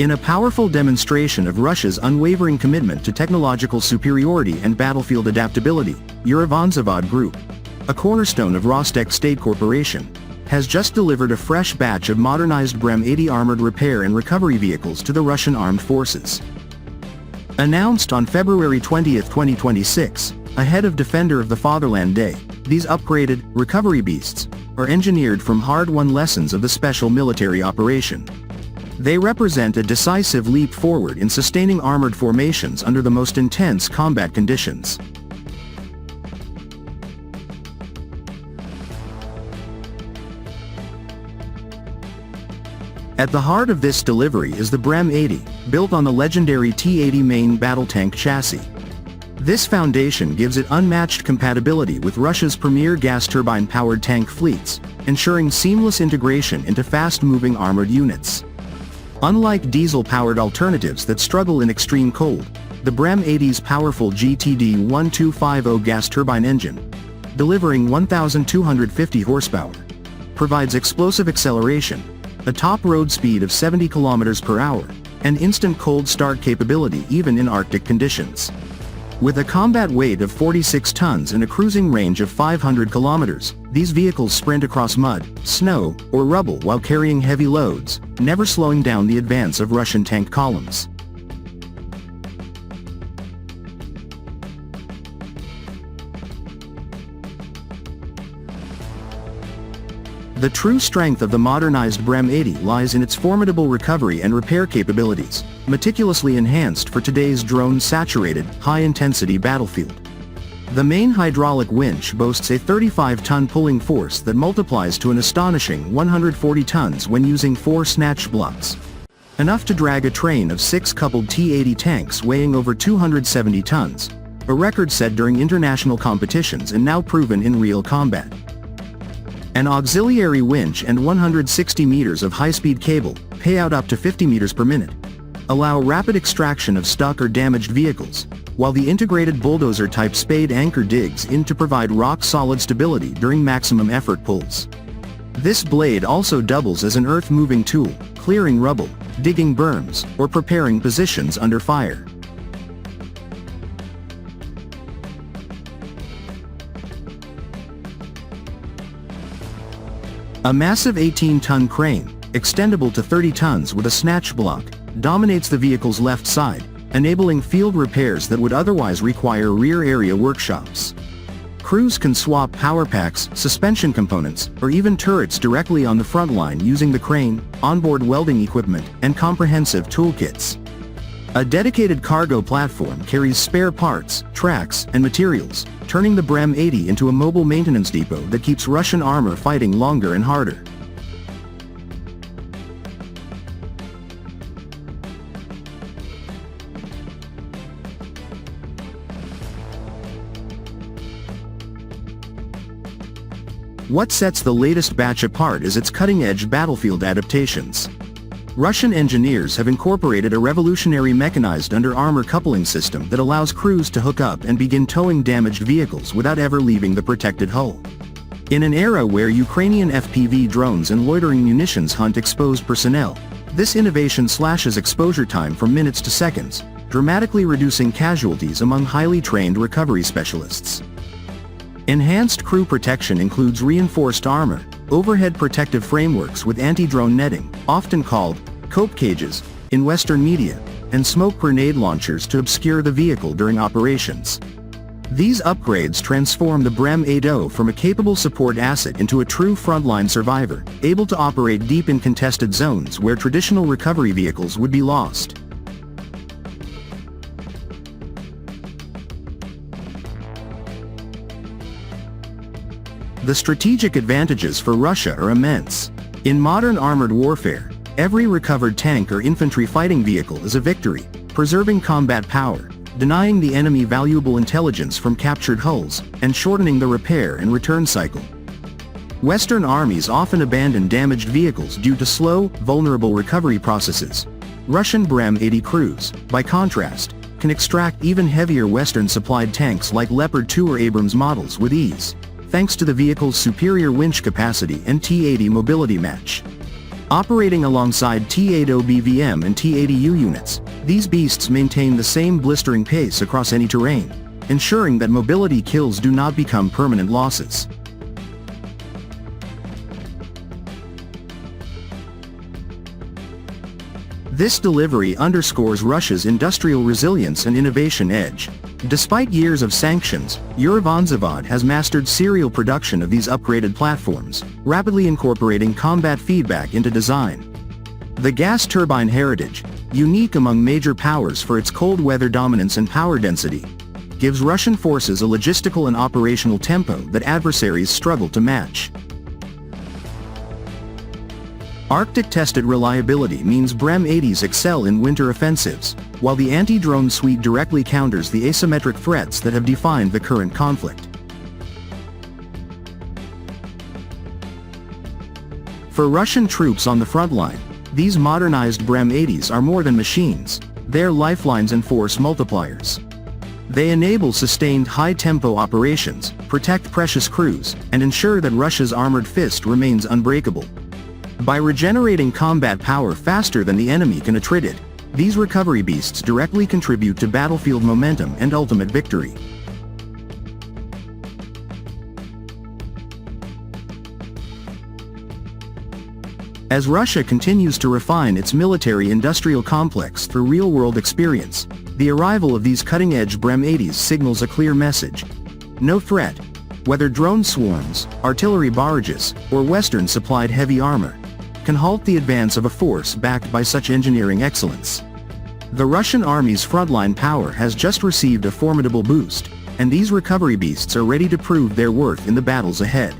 In a powerful demonstration of Russia's unwavering commitment to technological superiority and battlefield adaptability, Uravanzavod Group, a cornerstone of Rostec State Corporation, has just delivered a fresh batch of modernized BREM-80 armored repair and recovery vehicles to the Russian armed forces. Announced on February 20, 2026, ahead of Defender of the Fatherland Day, these upgraded, recovery beasts, are engineered from hard-won lessons of the special military operation. They represent a decisive leap forward in sustaining armored formations under the most intense combat conditions. At the heart of this delivery is the BREM-80, built on the legendary T-80 main battle tank chassis. This foundation gives it unmatched compatibility with Russia's premier gas turbine-powered tank fleets, ensuring seamless integration into fast-moving armored units. Unlike diesel-powered alternatives that struggle in extreme cold, the BREM-80's powerful GTD-1250 gas turbine engine, delivering 1,250 horsepower, provides explosive acceleration, a top road speed of 70 km per hour, and instant cold start capability even in Arctic conditions. With a combat weight of 46 tons and a cruising range of 500 kilometers, these vehicles sprint across mud, snow, or rubble while carrying heavy loads, never slowing down the advance of Russian tank columns. The true strength of the modernized BREM-80 lies in its formidable recovery and repair capabilities, meticulously enhanced for today's drone-saturated, high-intensity battlefield. The main hydraulic winch boasts a 35-ton pulling force that multiplies to an astonishing 140 tons when using 4 snatch blocks, enough to drag a train of 6 coupled T-80 tanks weighing over 270 tons, a record set during international competitions and now proven in real combat. An auxiliary winch and 160 meters of high-speed cable, payout up to 50 meters per minute, allow rapid extraction of stuck or damaged vehicles, while the integrated bulldozer-type spade anchor digs in to provide rock-solid stability during maximum effort pulls. This blade also doubles as an earth-moving tool, clearing rubble, digging berms, or preparing positions under fire. A massive 18-ton crane, extendable to 30 tons with a snatch block, dominates the vehicle's left side, enabling field repairs that would otherwise require rear area workshops. Crews can swap power packs, suspension components, or even turrets directly on the front line using the crane, onboard welding equipment, and comprehensive toolkits. A dedicated cargo platform carries spare parts, tracks, and materials, turning the BREM-80 into a mobile maintenance depot that keeps Russian armor fighting longer and harder. What sets the latest batch apart is its cutting-edge battlefield adaptations. Russian engineers have incorporated a revolutionary mechanized under-armor coupling system that allows crews to hook up and begin towing damaged vehicles without ever leaving the protected hull. In an era where Ukrainian FPV drones and loitering munitions hunt exposed personnel, this innovation slashes exposure time from minutes to seconds, dramatically reducing casualties among highly trained recovery specialists. Enhanced crew protection includes reinforced armor, overhead protective frameworks with anti-drone netting, often called cope cages in Western media, and smoke grenade launchers to obscure the vehicle during operations. These upgrades transform the BREM-80 from a capable support asset into a true frontline survivor, able to operate deep in contested zones where traditional recovery vehicles would be lost. The strategic advantages for Russia are immense. In modern armored warfare, every recovered tank or infantry fighting vehicle is a victory, preserving combat power, denying the enemy valuable intelligence from captured hulls, and shortening the repair and return cycle. Western armies often abandon damaged vehicles due to slow, vulnerable recovery processes. Russian BREM-80 crews, by contrast, can extract even heavier Western-supplied tanks like Leopard 2 or Abrams models with ease, thanks to the vehicle's superior winch capacity and T-80 mobility match. Operating alongside T-80 BVM and T-80U units, these beasts maintain the same blistering pace across any terrain, ensuring that mobility kills do not become permanent losses. This delivery underscores Russia's industrial resilience and innovation edge. Despite years of sanctions, Urovanzavod has mastered serial production of these upgraded platforms, rapidly incorporating combat feedback into design. The gas turbine heritage, unique among major powers for its cold weather dominance and power density, gives Russian forces a logistical and operational tempo that adversaries struggle to match. Arctic-tested reliability means BREM-80s excel in winter offensives, while the anti-drone suite directly counters the asymmetric threats that have defined the current conflict. For Russian troops on the front line, these modernized BREM-80s are more than machines, they're lifelines and force multipliers. They enable sustained high-tempo operations, protect precious crews, and ensure that Russia's armored fist remains unbreakable. By regenerating combat power faster than the enemy can attrit it, these recovery beasts directly contribute to battlefield momentum and ultimate victory. As Russia continues to refine its military-industrial complex through real-world experience, the arrival of these cutting-edge BREM-80s signals a clear message. No threat, whether drone swarms, artillery barrages, or Western-supplied heavy armor, can halt the advance of a force backed by such engineering excellence. The Russian army's frontline power has just received a formidable boost, and these recovery beasts are ready to prove their worth in the battles ahead.